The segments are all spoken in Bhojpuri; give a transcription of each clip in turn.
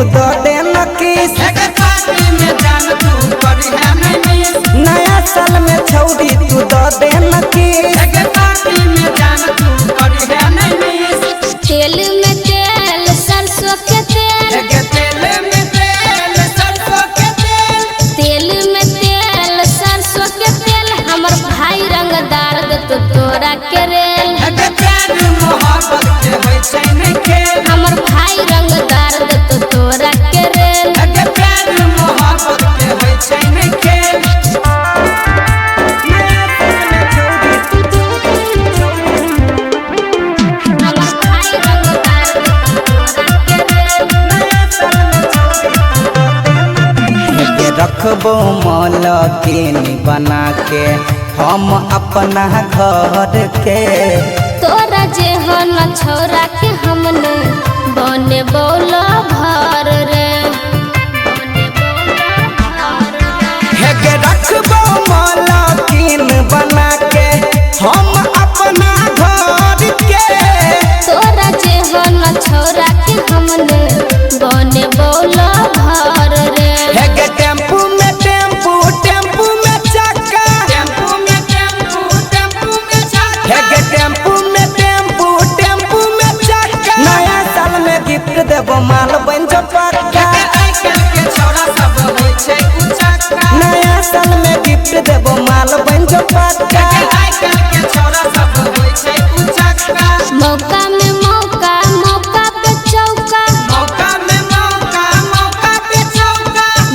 दो दे नकीस नया साल में छौरी तू दो दे नकीस तेल में तेल सरसों के तेल तेल में तेल सरसों के तेल हमर भाई रंगदार दे तो तोरा के रेल हमर भाई रंगदार दे तो तोरा के रेल रखबो मलकिन बना के हम अपना घर के तोरा जे हन छोरा के हमने बने बोलो भर रे रखबो मलकिन बना के हम अपना घर के तोरा जे हन छोरा के हमने बने बोलो भर रे टेम्पू में टेम्पू टेम्पू में चक्का टेम्पू में टेम्पू टेम्पू में चक्का नया साल में गिफ्ट देबो माल बन जो पक्का नया साल में गिफ्ट देबो माल बन जो पक्का मौका में मौका मौका पे चौका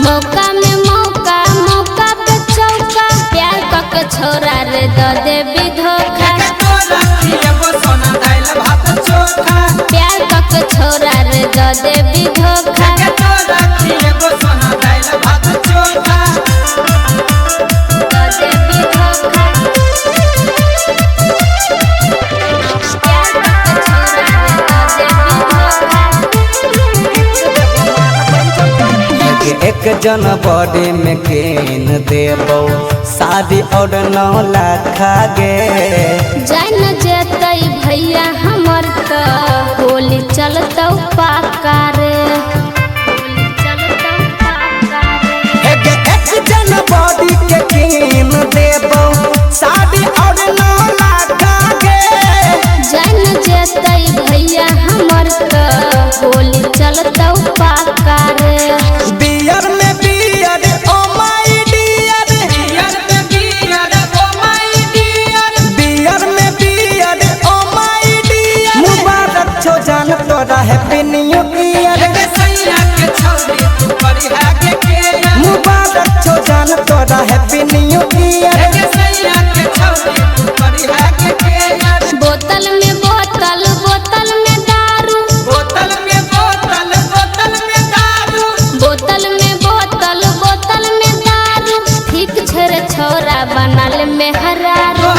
मौका में मौका मौका पे चौका प्यार के छोरा रे दो देवी धोखा प्यार के छोरा रे दो देवी धोखा एक जनवरी में केन देबो शादी और 9 लाख गे जान जेतै भैया हमर त होली चलतौ पाका रे एक जनवरी के केन देबो शादी और 9 लाख गे जान जेतै भैया हमर त होली चलतौ पाका रे बियर में बियर ओ माय डियर बियर में बियर ओ माय डियर मुबारक छो जान तोरा हैप्पी न्यू ईयर मुबारक छो जान तोरा हैप्पी न्यू ईयर बोतल में बोतल बोतल में दारू बोतल में बोतल बोतल में दारू ठीक छरे छोरा बनल में हरारू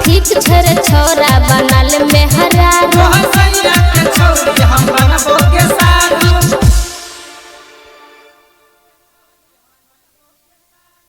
ठीक छरे छोरा बनल में हरारू